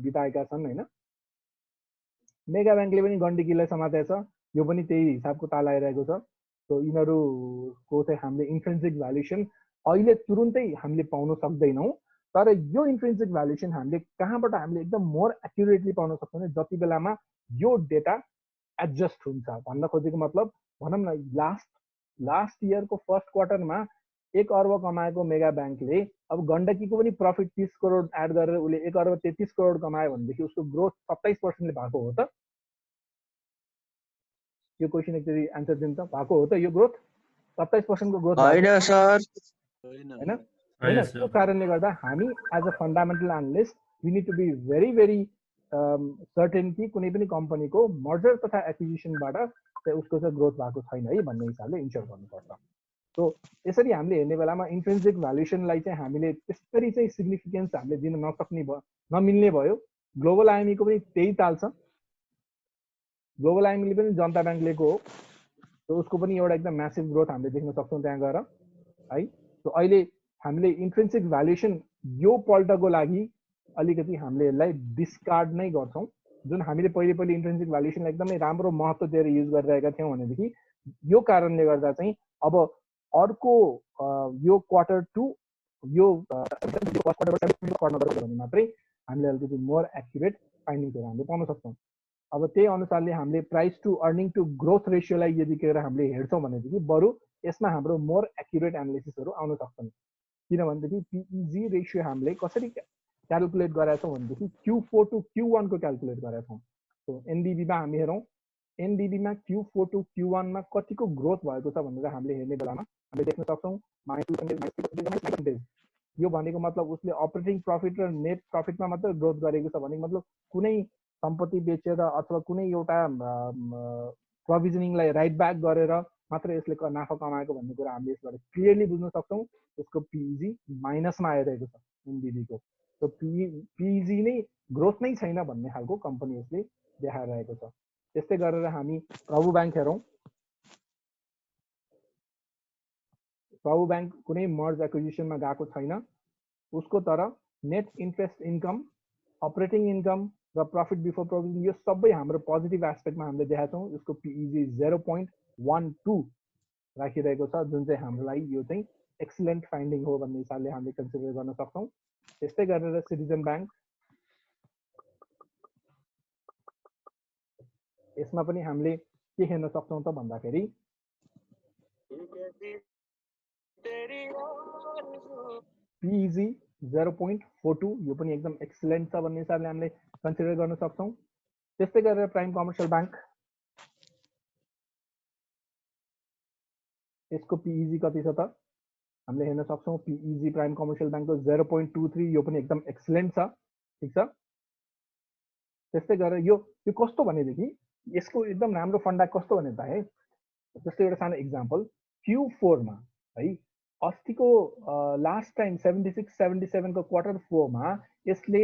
बिताएका छन् होइन। मेगा ब्याङ्कले पनि गण्डकीलाई समातेको छ, यो पनि त्यही हिसाबको ताल आइरहेको छ। सो यिनीहरूको चाहिँ हामीले इन्ट्रेन्सिक भ्यालुएसन अहिले तुरुन्तै हामीले पाउन सक्दैनौँ, तर यो इन्ट्रेन्सिक भ्यालुएसन हामीले कहाँबाट हामीले एकदम मोर एक्युरेटली पाउन सक्छौँ भने जति बेलामा यो डेटा एडजस्ट हुन्छ। भन्न खोजेको मतलब भनौँ न लास्ट इयरको फर्स्ट क्वार्टरमा 1 अर्ब कमाएको मेगा ब्याङ्कले अब गण्डकीको पनि प्रफिट 30 करोड एड गरेर उसले 1 अर्ब 33 करोड कमायो भनेदेखि उसको ग्रोथ 27%ले भएको हो त? यो क्वेसन एकचोटि एन्सर दिन्छ, भएको हो त यो ग्रोथ? 27% को ग्रोथ होइन सर, होइन। त्यो कारणले गर्दा हामी as a fundamental analyst we need to be very very certain कि कुनै पनि कम्पनीको मर्जर तथा एक्विजिसनबाट उसको चाहिँ ग्रोथ भएको छैन है भन्ने हिसाबले इन्स्योर गर्नुपर्छ। सो यसरी हामीले हेर्ने बेलामा इन्ट्रेन्सिक भ्यालुएसनलाई चाहिँ हामीले त्यसरी चाहिँ सिग्निफिकेन्स हामीले दिन नमिल्ने भयो। ग्लोबल आइएमईको पनि त्यही ताल छ, ग्लोबल आइएमईले पनि जनता ब्याङ्क लिएको हो, सो उसको पनि एउटा एकदम म्यासिभ ग्रोथ हामीले देख्न सक्छौँ त्यहाँ गएर है। सो अहिले हामीले इन्ट्रेन्सिक भ्यालुएसन यो पल्टको लागि अलिकति हामीले यसलाई डिस्कार्ड नै गर्छौँ। जुन हामीले पहिले इन्ट्रेन्सिक भ्यालुएसनलाई एकदमै राम्रो महत्त्व दिएर युज गरिरहेका थियौँ भनेदेखि यो कारणले गर्दा चाहिँ अब अर्को यो क्वार्टर 2 यो भने मात्रै हामीले अलिकति मोर एक्युरेट फाइन्डिङ्सहरू हामीले पाउन सक्छौँ। अब त्यही अनुसारले हामीले price to earning to growth रेसियोलाई यदि हामीले हेर्छौँ भनेदेखि बरु यसमा हाम्रो मोर एक्युरेट एनालिसिसहरू आउन सक्छन्। किनभनेदेखि पिइजी रेसियो हामीले कसरी क्यालकुलेट गरेका छौँ भनेदेखि Q4 टु Q1 को क्यालकुलेट गरेका छौँ। सो एनडिबीमा हामी हेरौँ, एनडिबीमा Q4 टु Q1 मा कतिको ग्रोथ भएको छ भनेर हामीले हेर्ने बेलामा हामीले देख्न सक्छौँ -2%। यो भनेको मतलब उसले अपरेटिङ प्रफिट र नेट प्रफिटमा मात्र ग्रोथ गरेको छ भनेको मतलब कुनै सम्पत्ति बेचेर अथवा कुनै एउटा प्रोभिजनिङलाई राइट ब्याक गरेर मात्र यसले नाफा कमाएको भन्ने कुरा हामीले यसबाट क्लियरली बुझ्न सक्छौँ। यसको पिइजी माइनसमा आइरहेको छ एनडिबीको। सो पिइजी नै ग्रोथ नै छैन भन्ने खालको कम्पनी यसले देखाइरहेको छ। त्यस्तै गरेर हामी प्रभु ब्याङ्क हेरौँ, प्रभु ब्याङ्क कुनै मर्ज एक्विजिसनमा गएको छैन, उसको तर net interest income, operating income र प्रफिट बिफोर प्रोभिजन यो सबै हाम्रो पोजिटिभ एस्पेक्टमा हामीले देखाएको छौँ। यसको पिइजी 0.12 राखिरहेको छ, जुन चाहिँ हाम्रो लागि यो चाहिँ एक्सिलेन्ट फाइन्डिङ हो भन्ने हिसाबले हामीले कन्सिडर गर्न सक्छौँ। त्यस्तै गरेर सिटिजन ब्याङ्क, यसमा पनि हामीले के हेर्न सक्छौँ त भन्दाखेरि पिइजी 0.42 यो पनि एकदम एक्सिलेन्ट छ भन्ने हिसाबले हामीले कन्सिडर गर्न सक्छौँ। त्यस्तै गरेर प्राइम कमर्सियल ब्याङ्क, यसको पिइजी कति छ त हामीले हेर्न सक्छौँ। पिइजी प्राइम कमर्सियल ब्याङ्कको 0.23 यो पनि एकदम एक्सिलेन्ट छ, ठिक छ। त्यस्तै गरेर यो कस्तो भनेदेखि यसको एकदम राम्रो फन्डा कस्तो भने त है, जस्तै एउटा सानो इक्जाम्पल Q4 मा है, अस्तिको लास्ट टाइम 76-77 को Q4 मा यसले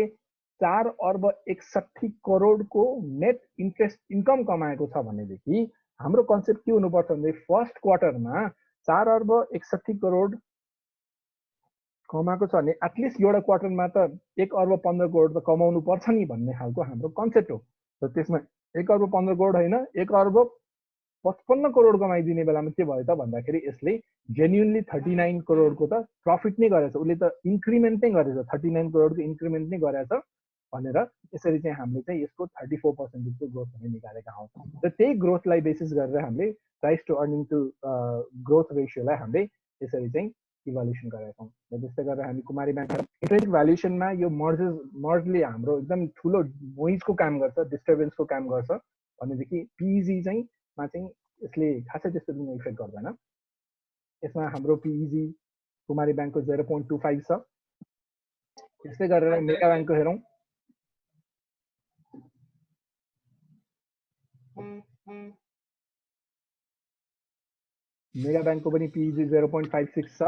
4 अर्ब 61 करोडको नेट इन्ट्रेस्ट इन्कम कमाएको छ भनेदेखि हाम्रो कन्सेप्ट के हुनुपर्छ भने फर्स्ट क्वार्टरमा 4 अर्ब 61 करोड कमाएको छ भने एटलिस्ट एउटा क्वार्टरमा त 1 अर्ब 15 करोड त कमाउनु पर्छ नि भन्ने खालको हाम्रो कन्सेप्ट हो। र त्यसमा 1 अर्ब 15 करोड होइन, 1 अर्ब 55 करोड कमाइदिने बेलामा के भयो त भन्दाखेरि यसले जेन्युनली 39 करोडको त प्रफिट नै गरेछ, उसले त इन्क्रिमेन्ट नै गरेछ, 39 करोडको इन्क्रिमेन्ट नै गरेछ भनेर यसरी चाहिँ हामीले चाहिँ यसको 34% को ग्रोथ हुने निकालेका हौँ। र त्यही ग्रोथलाई बेसिस गरेर हामीले price to earning to growth रेसियोलाई हामीले यसरी चाहिँ इभल्युसन गरेका छौँ। र त्यस्तै गरेर हामी कुमारी ब्याङ्क इन्ट्रेन्सिक भ्यालुएसनमा यो मर्जले हाम्रो एकदम ठुलो नोइजको काम गर्छ, डिस्टर्बेन्सको काम गर्छ भनेदेखि पिइजी चाहिँ मा चाहिँ यसले खासै त्यस्तो दिन इफेक्ट गर्दैन। यसमा हाम्रो पिइजी कुमारी ब्याङ्कको 0.25 छ। त्यस्तै गरेर मेगा ब्याङ्कको हेरौँ। मेगा ब्याङ्कको पनि पिइजी 0.56 छ।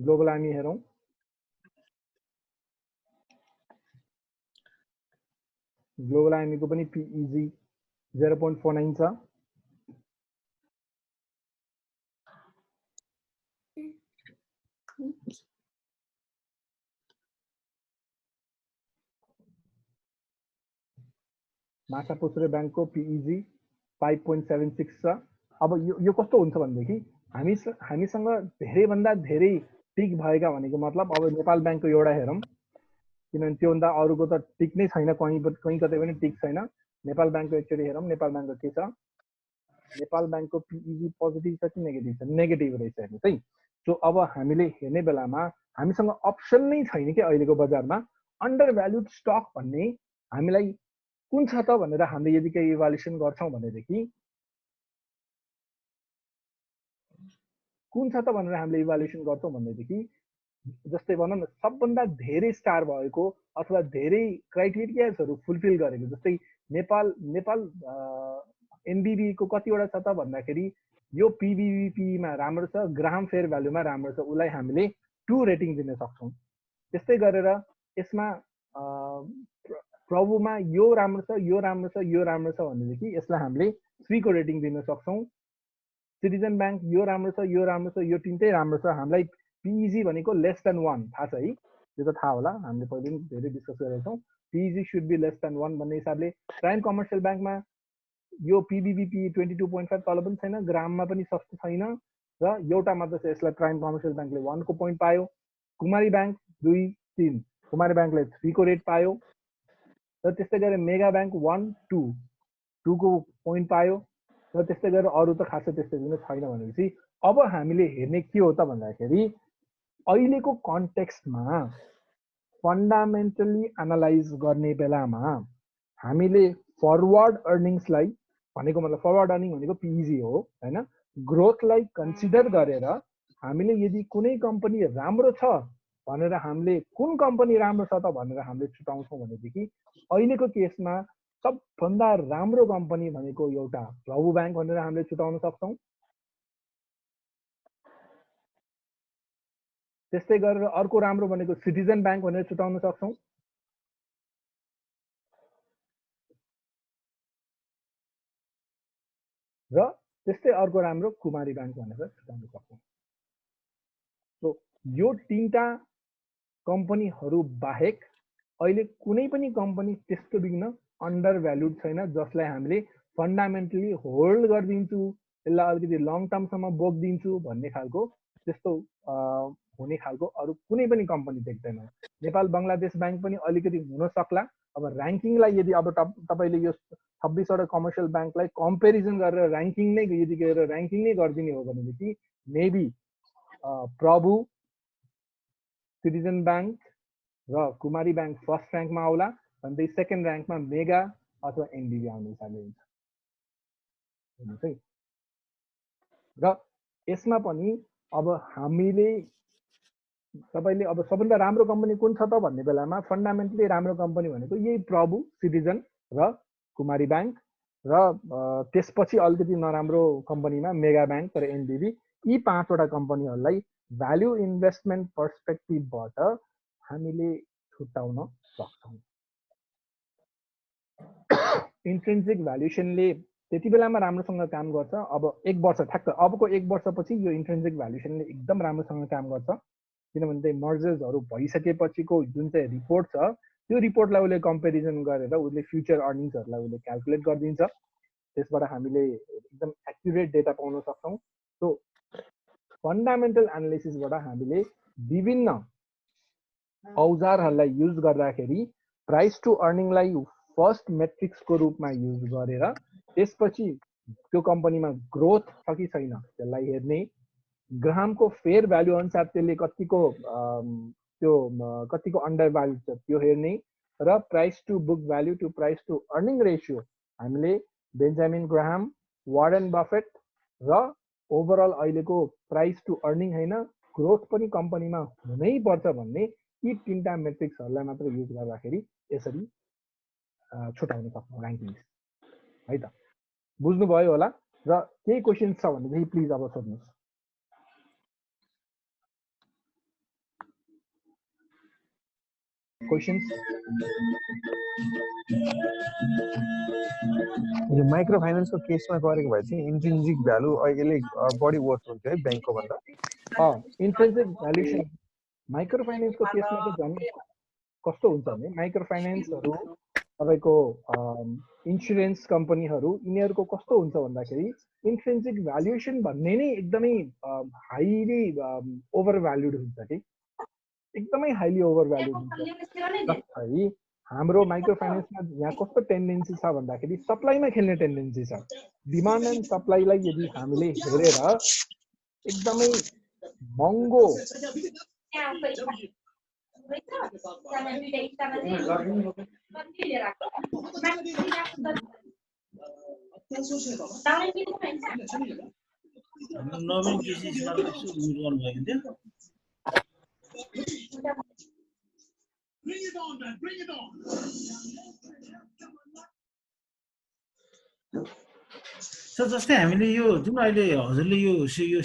ग्लोबल आर्मी हेरौँ। ग्लोबल आर्मीको पनि पिइजी 0.49 छ। माछापुच्छ्रे ब्याङ्कको पिइजी 5.76 छ। अब यो कस्तो हुन्छ भनेदेखि हामीसँग धेरैभन्दा धेरै टिक भएका भनेको मतलब अब नेपाल ब्याङ्कको एउटा हेरौँ, किनभने त्योभन्दा अरूको त टिक नै छैन, कहीँ कतै पनि टिक छैन। नेपाल ब्याङ्कको एकचोटि हेरौँ, नेपाल ब्याङ्कको के छ। नेपाल ब्याङ्कको पिइजी पोजिटिभ छ कि नेगेटिभ छ? नेगेटिभ रहेछ हेर्नुहोस् है। सो अब हामीले हेर्ने बेलामा हामीसँग अप्सन नै छैन कि अहिलेको बजारमा अन्डर भ्यालुड स्टक भन्ने हामीलाई कुन छ त भनेर हामीले यदि केही इभ्यालुएसन गर्छौँ भनेदेखि कुन छ त भनेर हामीले इभ्यालुएसन गर्छौँ भनेदेखि जस्तै भनौँ न सबभन्दा धेरै स्टार भएको अथवा धेरै क्राइटेरियाजहरू फुलफिल गरेको, जस्तै नेपाल एनबिबी को कतिवटा छ त भन्दाखेरि यो पिबिबिपीमा राम्रो छ, ग्राम फेयर भ्यालुमा राम्रो छ, उसलाई हामीले 2 रेटिङ दिन सक्छौँ। त्यस्तै गरेर यसमा प्रभुमा यो राम्रो छ, यो राम्रो छ, यो राम्रो छ भनेदेखि यसलाई हामीले 3 को रेटिङ दिन सक्छौँ। सिटिजन ब्याङ्क यो राम्रो छ, यो राम्रो छ, यो तिनटै राम्रो छ। हामीलाई पिइजी भनेको लेस देन 1 थाहा छ है, यो त थाहा होला, हामीले पहिले पनि धेरै डिस्कस गरेका छौँ। पिइजी सुड बी लेस देन 1 भन्ने हिसाबले प्राइम कमर्सियल ब्याङ्कमा यो पिबिबिपी 22.5 तल पनि छैन, ग्राममा पनि सस्तो छैन र एउटा मात्र छ, यसलाई प्राइम कमर्सियल ब्याङ्कले 1 को पोइन्ट पायो। कुमारी ब्याङ्क 2, 3, कुमारी ब्याङ्कले 3 को रेट पायो। र त्यस्तै गरेर मेगा ब्याङ्क 1, 2 को पोइन्ट पायो। र त्यस्तै गरेर अरू त खासै त्यस्तै पनि छैन भनेपछि अब हामीले हेर्ने के हो त भन्दाखेरि अहिलेको कन्टेक्स्टमा फन्डामेन्टली एनालाइज गर्ने बेलामा हामीले फरवर्ड अर्निङ्सलाई भनेको मतलब फरवर्ड अर्निङ भनेको पिइजी हो हैन, ग्रोथलाई कन्सिडर गरेर हामीले यदि कुनै कम्पनी राम्रो छ भनेर हामीले कुन कम्पनी राम्रो छ त भनेर हामीले छुटाउँछौँ भनेदेखि अहिलेको केसमा सबभन्दा राम्रो कम्पनी भनेको एउटा प्रभु ब्याङ्क भनेर हामीले छुटाउन सक्छौँ। त्यस्तै गरेर अर्को राम्रो भनेको सिटिजन ब्याङ्क भनेर छुटाउन सक्छौँ। र त्यस्तै अर्को राम्रो कुमारी ब्याङ्क भनेर छुटाउन सक्छौँ। सो यो तीनटा कम्पनीहरू बाहेक अहिले कुनै पनि कम्पनी त्यस्तो बिग्न अन्डर भ्यालुड छैन जसलाई हामीले फन्डामेन्टली होल्ड गरिदिन्छु, यसलाई अलिकति लङ टर्मसम्म बोकिदिन्छु भन्ने खालको त्यस्तो हुने खालको अरू कुनै पनि कम्पनी देख्दैनौँ। नेपाल बङ्गलादेश ब्याङ्क पनि अलिकति हुन सक्ला। अब ऱ्याङ्किङलाई यदि अब तपाईँले यो 26वटा कमर्सियल ब्याङ्कलाई कम्पेरिजन गरेर ऱ्याङ्किङ नै गरिदिने हो भनेदेखि मेबी प्रभु, सिटिजन ब्याङ्क र कुमारी ब्याङ्क फर्स्ट ऱ्याङ्कमा आउला, अनि सेकेन्ड ऱ्याङ्कमा मेगा अथवा एनडिबी आउने हिसाबले हुन्छ। र यसमा पनि अब हामीले तपाईँले अब सबभन्दा राम्रो कम्पनी कुन छ त भन्ने बेलामा फन्डामेन्टली राम्रो कम्पनी भनेको यही प्रभु, सिटिजन र कुमारी ब्याङ्क र त्यसपछि अलिकति नराम्रो कम्पनीमा मेगा ब्याङ्क र एनडिबी, यी 5वटा कम्पनीहरूलाई भ्याल्यु इन्भेस्टमेन्ट पर्सपेक्टिभबाट हामीले छुट्याउन सक्छौँ। इन्ट्रिन्सिक भ्यालुएसनले त्यति बेलामा राम्रोसँग काम गर्छ। अब 1 वर्ष ठ्याक्क अबको 1 वर्षपछि यो इन्ट्रिन्सिक भ्यालुएसनले एकदम राम्रोसँग काम गर्छ, किनभने चाहिँ मर्जर्सहरू भइसकेपछिको जुन चाहिँ रिपोर्ट छ त्यो रिपोर्टलाई उसले कम्पेरिजन गरेर उसले फ्युचर अर्निङ्सहरूलाई उसले क्यालकुलेट गरिदिन्छ। त्यसबाट हामीले एकदम एक्युरेट डेटा पाउन सक्छौँ। सो फन्डामेन्टल एनालिसिसबाट हामीले विभिन्न औजारहरूलाई युज गर्दाखेरि प्राइस टु अर्निङलाई फर्स्ट मेट्रिक्सको रूपमा युज गरेर त्यसपछि त्यो कम्पनीमा ग्रोथ छ कि छैन त्यसलाई हेर्ने, ग्राहमको फेयर भ्यालु अनुसार त्यसले कतिको अन्डर भ्यालु छ त्यो हेर्ने, र price to book value to price to earning ratio हामीले बेन्जामिन ग्राहम, वारेन बफेट र ओभरअल अहिलेको प्राइस टु अर्निङ होइन ग्रोथ पनि कम्पनीमा हुनै पर्छ भन्ने यी 3टा मेट्रिक्सहरूलाई मात्र युज गर्दाखेरि यसरी छुटाउन सक्छौँ ऱ्याङ्किङ है त। बुझ्नुभयो होला। र केही क्वेसन्स छ भनेदेखि प्लिज अब सोध्नुहोस्। क्वेसन्स? यो माइक्रो फाइनेन्सको केसमा गरेको भए चाहिँ इन्ट्रिन्सिक भ्यालु अहिले बढी वर्थ हुन्थ्यो है ब्याङ्कको भन्दा। इन्ट्रिन्सिक भ्यालुएसन माइक्रो फाइनेन्सको केसमा चाहिँ झन् कस्तो हुन्छ भने माइक्रो फाइनेन्सहरू तपाईँको इन्सुरेन्स कम्पनीहरू यिनीहरूको कस्तो हुन्छ भन्दाखेरि इन्ट्रिन्सिक भ्यालुएसन भन्ने नै एकदमै हाइली ओभर भ्याल्युड हुन्छ कि एकदमै हाइली ओभर भ्याल्युड हुन्छ। है हाम्रो माइक्रो फाइनेन्समा यहाँ कस्तो टेन्डेन्सी छ भन्दाखेरि सप्लाईमा खेल्ने टेन्डेन्सी छ। डिमान्ड एन्ड सप्लाईलाई यदि हामीले हेरेर एकदमै महँगो नवीन केसीसमा यसो उयो गर्नुभयो नि सर जस्तै हामीले यो जुन अहिले हजुरले यो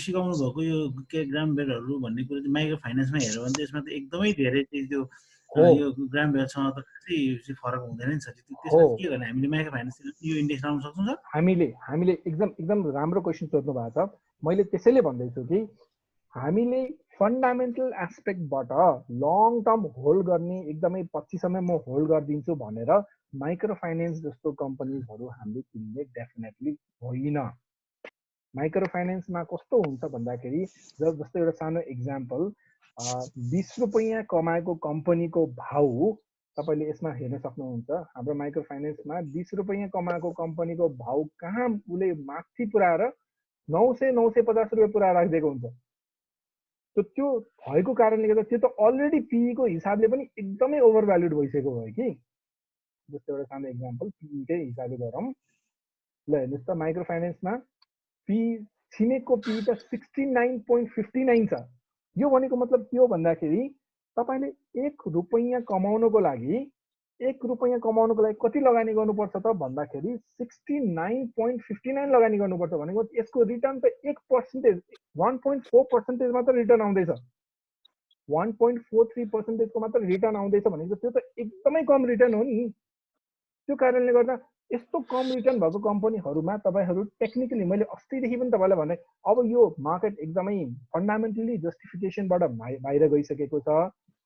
सिकाउनु भएको यो के ग्राम बेयरहरू भन्ने कुरा चाहिँ माइक्रो फाइनेन्समा हेऱ्यो भने त्यसमा त एकदमै धेरै चाहिँ त्यो यो ग्राम बेयरसँग त खासै फरक हुँदैन नि सर। त्यसमा के गर्ने हामीले माइक्रो फाइनेन्स यो इन्डेक्स लाउन सक्छौँ सर? हामीले एकदम राम्रो क्वेसन सोध्नु भएको छ। मैले त्यसैले भन्दैछु कि हामीले फन्डामेन्टल एस्पेक्टबाट लङ टर्म होल्ड गर्ने एकदमै 25सम्म म होल्ड गरिदिन्छु भनेर माइक्रो फाइनेन्स जस्तो कम्पनीजहरू हामीले किन्ने डेफिनेटली होइन। माइक्रो फाइनेन्समा कस्तो हुन्छ भन्दाखेरि जस्तो एउटा सानो इक्जाम्पल 20 रुपैयाँ कमाएको कम्पनीको भाउ तपाईँले यसमा हेर्न सक्नुहुन्छ। हाम्रो माइक्रो फाइनेन्समा 20 रुपैयाँ कमाएको कम्पनीको भाउ कहाँ उसले माथि पुऱ्याएर 900-950 रुपियाँ पुऱ्याएर राखिदिएको हुन्छ। त्यो भएको कारणले गर्दा त्यो त अलरेडी पीईको हिसाबले पनि एकदमै ओभर भ्याल्युड भइसकेको भयो कि। जस्तो एउटा सानो इक्जाम्पल पीईकै हिसाबले गरौँ ल, हेर्नुहोस् त माइक्रो फाइनेन्समा छिमेकको पी त 69.59 छ। यो भनेको मतलब के हो भन्दाखेरि तपाईँले 1 रुपैयाँ कमाउनको लागि कति लगानी गर्नुपर्छ त भन्दाखेरि 69.59 लगानी गर्नुपर्छ भनेको यसको रिटर्न त 1%, 1.4% मात्र रिटर्न आउँदैछ। 1.43% को मात्र रिटर्न आउँदैछ भनेको त्यो त एकदमै कम रिटर्न हो नि। त्यो कारणले गर्दा यस्तो कम रिटर्न भएको कम्पनीहरूमा तपाईँहरू टेक्निकली मैले अस्तिदेखि पनि तपाईँलाई भने अब यो मार्केट एकदमै फन्डामेन्टली जस्टिफिकेसनबाट बाहिर गइसकेको छ।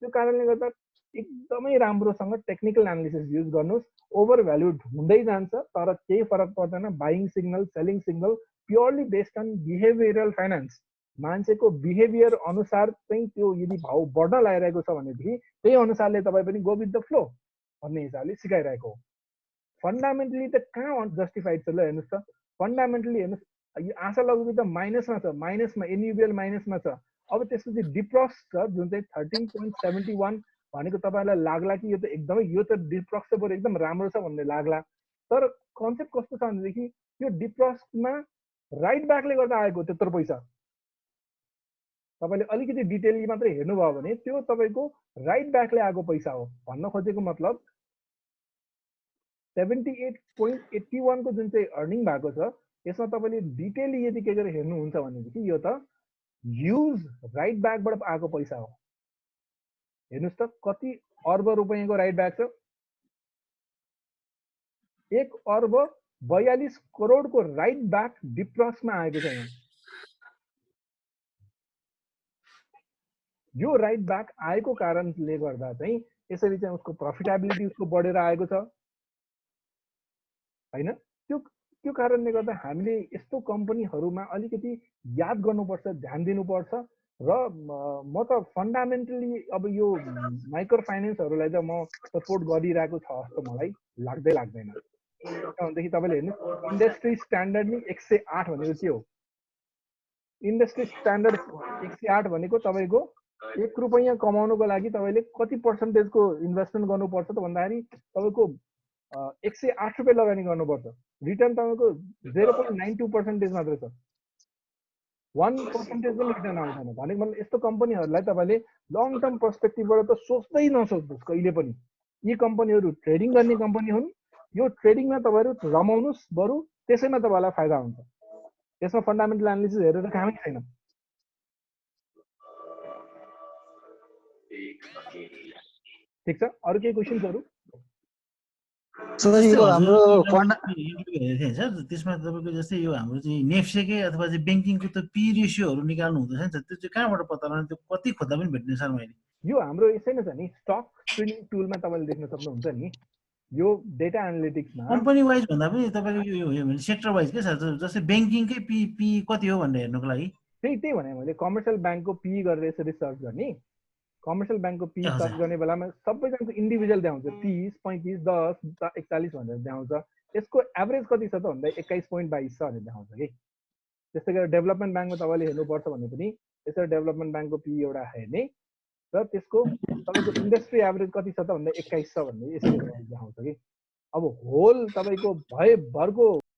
त्यो कारणले गर्दा एकदमै राम्रोसँग टेक्निकल एनालिसिस युज गर्नुहोस्। ओभर भ्याल्युड हुँदै जान्छ तर केही फरक पर्दैन। Buying signal selling signal purely based on behavioural finance, मान्छेको बिहेभियर अनुसार चाहिँ त्यो यदि भाउ बढ्न लागिरहेको छ भनेदेखि त्यही अनुसारले तपाईँ पनि गो विथ द फ्लो भन्ने हिसाबले सिकाइरहेको हो। फन्डामेन्टली त कहाँ जस्टिफाइड छ ल हेर्नुहोस् त। फन्डामेन्टली हेर्नुहोस् यो आशा लघु त माइनसमा छ, माइनसमा एनयुबिएल माइनसमा छ। अब त्यसपछि डिप्रक्स छ जुन चाहिँ 13.71 भनेको तपाईँलाई लाग्ला कि यो त एकदमै यो त डिप्रक्स त बरु एकदम राम्रो छ भन्ने लाग्ला। तर कन्सेप्ट कस्तो छ भनेदेखि यो डिप्रक्समा राइट ब्याकले गर्दा आएको त्यत्रो पैसा। तपाईँले अलिकति डिटेलली मात्रै हेर्नुभयो भने त्यो तपाईँको राइट ब्याकले आएको पैसा हो। भन्न खोजेको मतलब 78.81 को जुन चाहिँ अर्निङ भएको छ यसमा तपाईँले डिटेलली यदि के गरेर हेर्नुहुन्छ भनेदेखि यो त युज राइट ब्याकबाट आएको पैसा हो। हेर्नुहोस् त कति अर्ब रुपियाँको राइट ब्याक छ। 1 अर्ब 42 करोडको राइट ब्याक डिप्रक्समा आएको छ यहाँ। यो राइट ब्याक आएको कारणले गर्दा चाहिँ यसरी चाहिँ उसको प्रफिटेबिलिटी उसको बढेर आएको छ हैन। त्यो कारणले गर्दा हामीले यस्तो कम्पनीहरूमा अलिकति याद गर्नुपर्छ, ध्यान दिनुपर्छ। र म त फन्डामेन्टली अब यो माइक्रो फाइनेन्सहरूलाई त म सपोर्ट गरिरहेको छ जस्तो मलाई लाग्दैन। किनभनेदेखि तपाईँले हेर्नु इन्डस्ट्री स्ट्यान्डर्ड नि 108 भनेको के हो? इन्डस्ट्री स्ट्यान्डर्ड 108 भनेको तपाईँको 1 रुपैयाँ कमाउनुको लागि तपाईँले कति पर्सेन्टेजको इन्भेस्टमेन्ट गर्नुपर्छ त भन्दाखेरि तपाईँको 108 रुपियाँ लगानी गर्नुपर्छ। रिटर्न तपाईँको 0.92% मात्रै छ। 1% पनि रिटर्न आउँदैन। भनेको मतलब यस्तो कम्पनीहरूलाई तपाईँले लङ टर्म पर्सपेक्टिभबाट त सोच्दै नसोच्नुहोस् कहिले पनि। यी कम्पनीहरू ट्रेडिङ गर्ने कम्पनी हुन्। यो ट्रेडिङमा तपाईँहरू रमाउनुहोस्, बरु त्यसैमा तपाईँलाई फाइदा हुन्छ। यसमा फन्डामेन्टल एनालिसिस हेरेर कामै छैन। ठिक छ, अरू केही क्वेसन्सहरू? त्यसमा तपाईँको जस्तै यो हाम्रो चाहिँ नेफ्सेकै अथवा चाहिँ ब्याङ्किङको त पी रेसियोहरू निकाल्नु हुँदैछ नि त, त्यो चाहिँ कहाँबाट पत्ता लगाउने? त्यो कति खोज्दा पनि भेट्ने सर मैले? यो हाम्रो यसै नै छ नि, स्टक स्क्रिनिङ टुलमा तपाईँले देख्न सक्नुहुन्छ नि। यो डेटा एनालिटिक्समा कम्पनी वाइज भन्दा पनि तपाईँको यो सेक्टर वाइज के छ? जस्तै ब्याङ्किङकै पी कति हो भनेर हेर्नुको लागि त्यही भने मैले कमर्सियल ब्याङ्कको पी गरेर यसरी सर्च गर्ने। कमर्सियल ब्याङ्कको पी सर्च गर्ने बेलामा सबैजनाको इन्डिभिजुअल देखाउँछ 30, 35, 10, 41 भनेर देखाउँछ। यसको एभरेज कति छ त भन्दा 21.22 छ भनेर देखाउँछ कि। त्यस्तै गरेर डेभलपमेन्ट ब्याङ्कमा तपाईँले हेर्नुपर्छ भने पनि यसरी डेभलपमेन्ट ब्याङ्कको पी एउटा हेर्ने र त्यसको तपाईँको इन्डस्ट्री एभरेज कति छ त भन्दा 21 छ भन्ने यसरी देखाउँछ कि। अब होल तपाईँको भरको